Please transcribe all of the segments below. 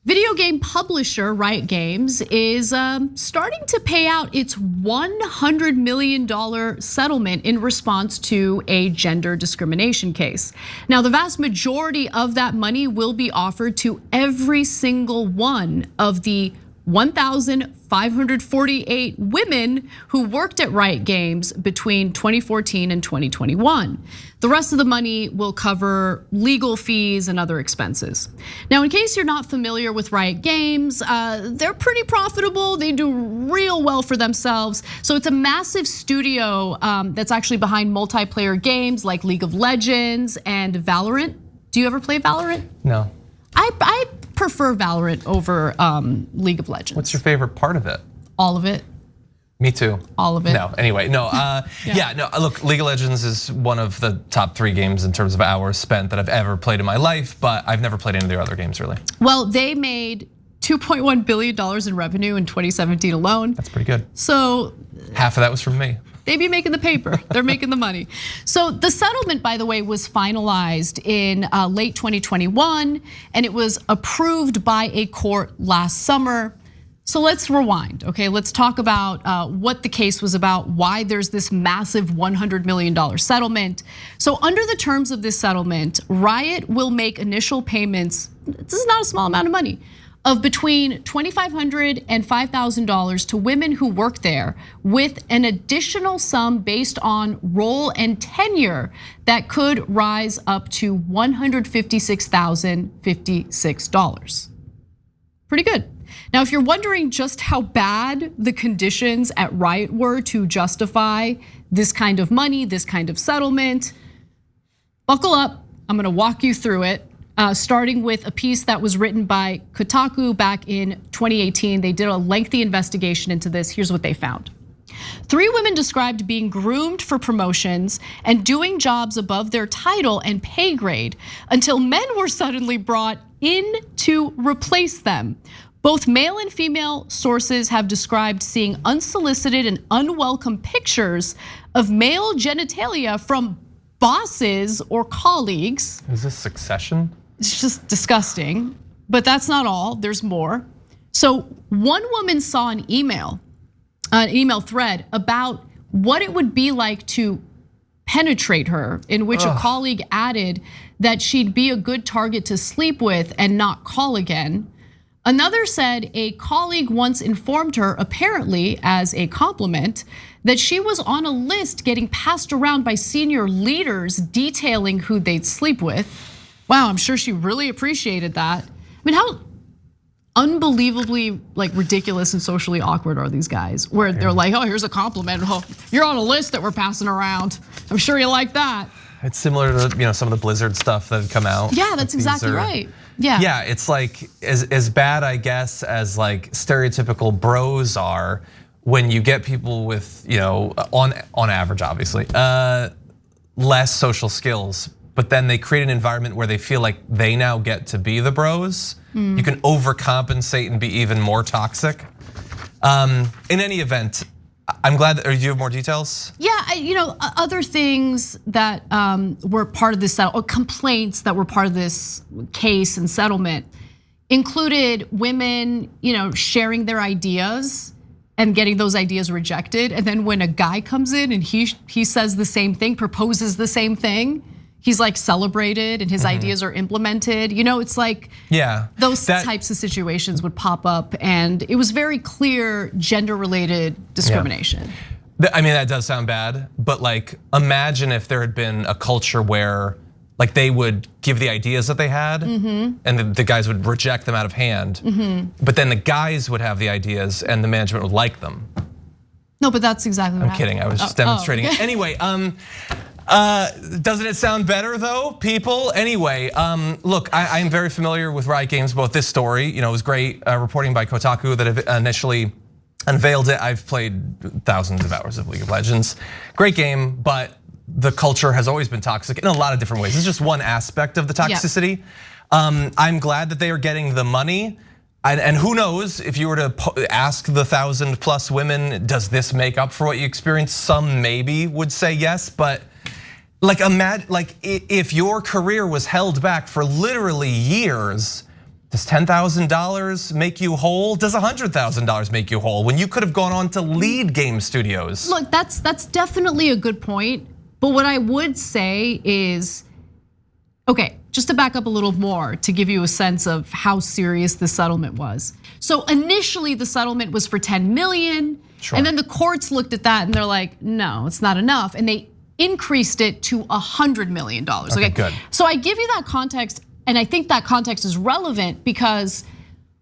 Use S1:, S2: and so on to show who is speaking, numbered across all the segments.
S1: Video game publisher Riot Games is starting to pay out its $100 million settlement in response to a gender discrimination case. Now, the vast majority of that money will be offered to every single one of the 1,548 women who worked at Riot Games between 2014 and 2021. The rest of the money will cover legal fees and other expenses. Now, in case you're not familiar with Riot Games, they're pretty profitable. They do real well for themselves. So it's a massive studio that's actually behind multiplayer games like League of Legends and Valorant. Do you ever play Valorant?
S2: No.
S1: I prefer Valorant over League of Legends.
S2: What's your favorite part of it?
S1: All of it.
S2: Me too.
S1: All of it.
S2: No, anyway, no. Yeah, no, look, League of Legends is one of the top 3 games in terms of hours spent that I've ever played in my life, but I've never played any of their other games really.
S1: Well, they made $2.1 billion in revenue in 2017 alone.
S2: That's pretty good.
S1: So
S2: half of that was from me.
S1: They be making the paper, they're making the money. So the settlement, by the way, was finalized in late 2021 and it was approved by a court last summer. So let's rewind, okay? Let's talk about what the case was about, why there's this massive $100 million settlement. So under the terms of this settlement, Riot will make initial payments, this is not a small amount of money, of between $2,500 and $5,000 to women who work there, with an additional sum based on role and tenure that could rise up to $156,056. Pretty good. Now, if you're wondering just how bad the conditions at Riot were to justify this kind of money, this kind of settlement, buckle up, I'm gonna walk you through it. Starting with a piece that was written by Kotaku back in 2018. They did a lengthy investigation into this. Here's what they found. 3 women described being groomed for promotions and doing jobs above their title and pay grade until men were suddenly brought in to replace them. Both male and female sources have described seeing unsolicited and unwelcome pictures of male genitalia from bosses or colleagues.
S2: Is this Succession?
S1: It's just disgusting, but that's not all, there's more. So one woman saw an email thread about what it would be like to penetrate her, in which a colleague added that she'd be a good target to sleep with and not call again. Another said a colleague once informed her, apparently as a compliment, that she was on a list getting passed around by senior leaders detailing who they'd sleep with. Wow, I'm sure she really appreciated that. I mean, how unbelievably ridiculous and socially awkward are these guys? Where they're like, oh, here's a compliment. Oh, you're on a list that we're passing around. I'm sure you like that.
S2: It's similar to some of the Blizzard stuff that had come out.
S1: Yeah, that's exactly right. Yeah.
S2: Yeah, it's like as bad, I guess, as stereotypical bros are when you get people with, on average, obviously, less social skills. But then they create an environment where they feel like they now get to be the bros. You can overcompensate and be even more toxic. In any event, I'm glad that, or do you have more details?
S1: Yeah, other things that were part of this, or complaints that were part of this case and settlement included women, sharing their ideas and getting those ideas rejected. And then when a guy comes in and he says the same thing, proposes the same thing, he's celebrated and his ideas are implemented. It's like those types of situations would pop up, and it was very clear gender-related discrimination.
S2: Yeah. I mean, that does sound bad, but imagine if there had been a culture where they would give the ideas that they had, and the guys would reject them out of hand. But then the guys would have the ideas and the management would like them.
S1: No, but that's exactly what
S2: I'm kidding, I was just demonstrating it. Anyway, doesn't it sound better though, people? Anyway, look, I'm very familiar with Riot Games, both this story, it was great reporting by Kotaku that initially unveiled it. I've played thousands of hours of League of Legends. Great game, but the culture has always been toxic in a lot of different ways. It's just one aspect of the toxicity. Yeah. I'm glad that they are getting the money. And who knows, if you were to ask the 1,000+ women, does this make up for what you experienced? Some maybe would say yes, but imagine if your career was held back for literally years Does $10,000 make you whole? Does $100,000 make you whole when you could have gone on to lead game studios?
S1: Look, that's definitely a good point. But what I would say is, okay, just to back up a little more to give you a sense of how serious the settlement was. So initially the settlement was for 10 million.
S2: Sure.
S1: And then the courts looked at that and they're like, no, it's not enough. And they increased it to $100 million.
S2: Okay, good.
S1: So I give you that context, and I think that context is relevant because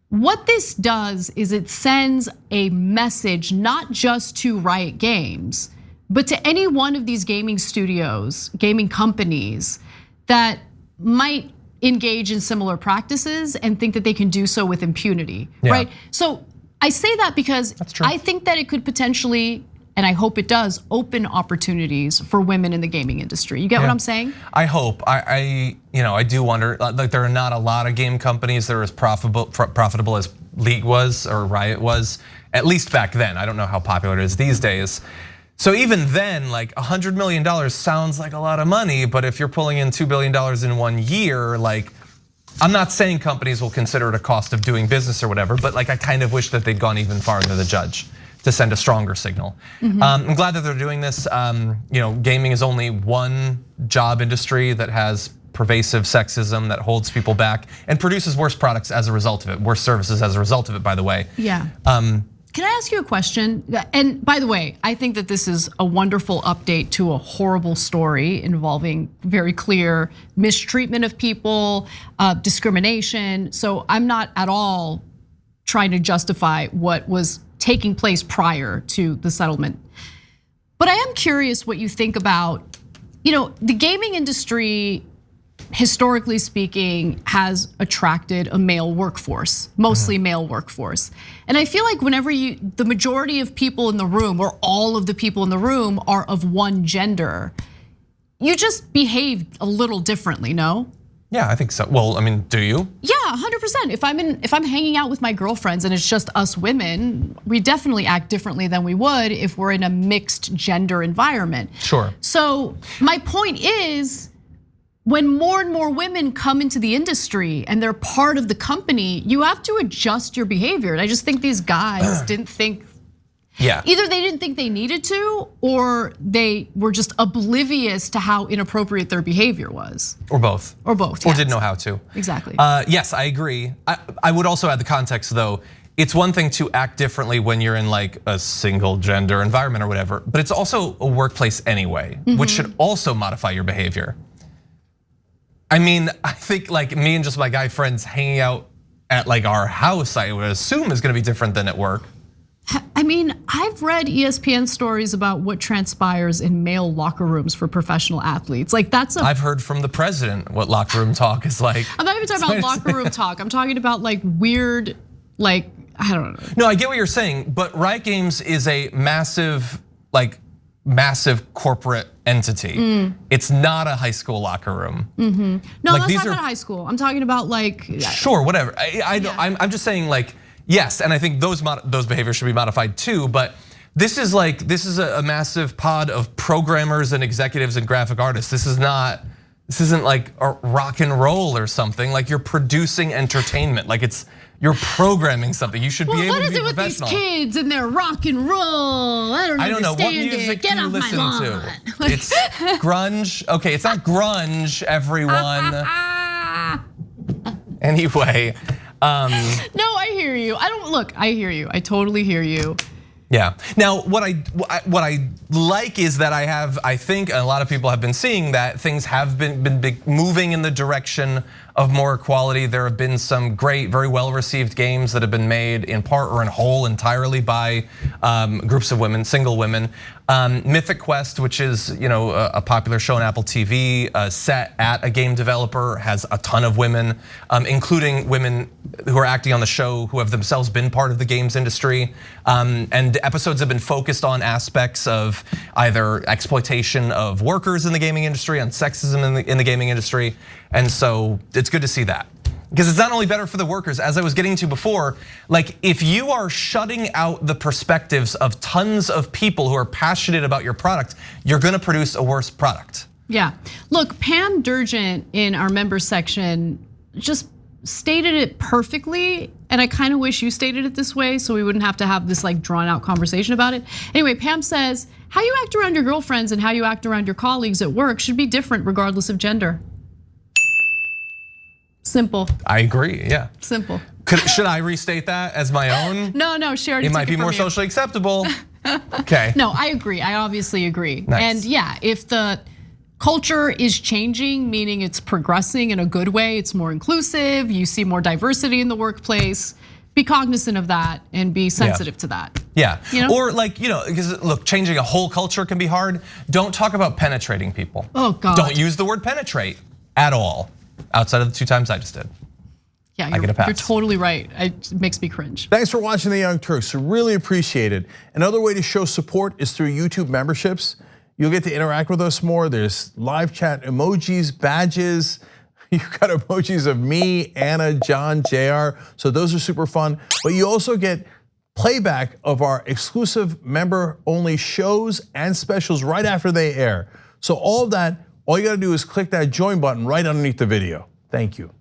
S1: what this does is it sends a message not just to Riot Games, but to any one of these gaming studios, gaming companies that might engage in similar practices and think that they can do so with impunity, right? So I say that because I think that it could potentially, and I hope it does, open opportunities for women in the gaming industry. You get what I'm saying?
S2: I hope. I do wonder. Like there are not a lot of game companies that are as profitable as League was or Riot was, at least back then. I don't know how popular it is these days. So even then, like $100 million sounds like a lot of money, but if you're pulling in $2 billion in 1 year, like I'm not saying companies will consider it a cost of doing business or whatever, but like I kind of wish that they'd gone even farther to the judge to send a stronger signal. I'm glad that they're doing this. Gaming is only one job industry that has pervasive sexism that holds people back and produces worse products as a result of it, worse services as a result of it, by the way.
S1: Yeah. Can I ask you a question? And by the way, I think that this is a wonderful update to a horrible story involving very clear mistreatment of people, discrimination. So I'm not at all trying to justify what was taking place prior to the settlement. But I am curious what you think about, the gaming industry, historically speaking, has attracted a male workforce, mostly male workforce. And I feel like whenever the majority of people in the room or all of the people in the room are of one gender, you just behave a little differently, no?
S2: Yeah, I think so. Well, I mean, do you?
S1: Yeah, 100%. If I'm hanging out with my girlfriends and it's just us women, we definitely act differently than we would if we're in a mixed gender environment.
S2: Sure.
S1: So my point is, when more and more women come into the industry and they're part of the company, you have to adjust your behavior. And I just think these guys didn't think, either they didn't think they needed to, or they were just oblivious to how inappropriate their behavior was.
S2: Or both.
S1: Or both,
S2: Or didn't know how to.
S1: Exactly.
S2: Yes, I agree. I would also add the context though. It's one thing to act differently when you're in like a single gender environment or whatever, but it's also a workplace anyway, which should also modify your behavior. I mean, I think like me and just my guy friends hanging out at like our house, I would assume is gonna be different than at work.
S1: I mean, I've read ESPN stories about what transpires in male locker rooms for professional athletes. Like
S2: I've heard from the president what locker room talk is like.
S1: I'm not even talking about locker room talk. I'm talking about like weird, like, I don't know.
S2: No, I get what you're saying, but Riot Games is a massive corporate entity. It's not a high school locker room.
S1: No, like, that's not high school. I'm talking about like.
S2: Sure, whatever. I'm just saying like, yes, and I think those behaviors should be modified too, but this is a massive pod of programmers and executives and graphic artists. This isn't like a rock and roll or something. Like you're producing entertainment. Like you're programming something. You should be able to be professional.
S1: What is it with these kids and their rock and roll? I don't
S2: know what music
S1: Get
S2: you
S1: off
S2: listen
S1: my lawn.
S2: to. It's grunge. Okay, it's not grunge, everyone. Anyway.
S1: No, I hear you. I hear you. I totally hear you.
S2: Yeah. Now, what I like is that I think a lot of people have been seeing that things have been moving in the direction of more equality. There have been some great, very well-received games that have been made in part or in whole entirely by groups of women, single women. Mythic Quest, which is a popular show on Apple TV, set at a game developer, has a ton of women, including women who are acting on the show who have themselves been part of the games industry. And episodes have been focused on aspects of either exploitation of workers in the gaming industry, on sexism in the gaming industry. And so it's good to see that. Because it's not only better for the workers, as I was getting to before, like if you are shutting out the perspectives of tons of people who are passionate about your product, you're gonna produce a worse product.
S1: Yeah, look, Pam Durgent in our member section just stated it perfectly, and I kind of wish you stated it this way so we wouldn't have to have this like drawn out conversation about it. Anyway, Pam says, how you act around your girlfriends and how you act around your colleagues at work should be different regardless of gender. Simple.
S2: I agree, yeah.
S1: Simple.
S2: Should I restate that as my own?
S1: No, she already
S2: It
S1: took
S2: might be more socially acceptable. Okay.
S1: No, I agree. I obviously agree.
S2: Nice.
S1: And yeah, if the culture is changing, meaning it's progressing in a good way, it's more inclusive, you see more diversity in the workplace, be cognizant of that and be sensitive to that.
S2: Yeah,
S1: You know?
S2: or like, because look, changing a whole culture can be hard. Don't talk about penetrating people.
S1: Oh God.
S2: Don't use the word penetrate at all, outside of the 2 times I just did.
S1: Yeah,
S2: I get a pass.
S1: you're totally right. It makes me cringe.
S3: Thanks for watching The Young Turks, really appreciate it. Another way to show support is through YouTube memberships. You'll get to interact with us more. There's live chat emojis, badges. You've got emojis of me, Anna, John, JR. So those are super fun. But you also get playback of our exclusive member-only shows and specials right after they air. So all of that, all you gotta do is click that join button right underneath the video. Thank you.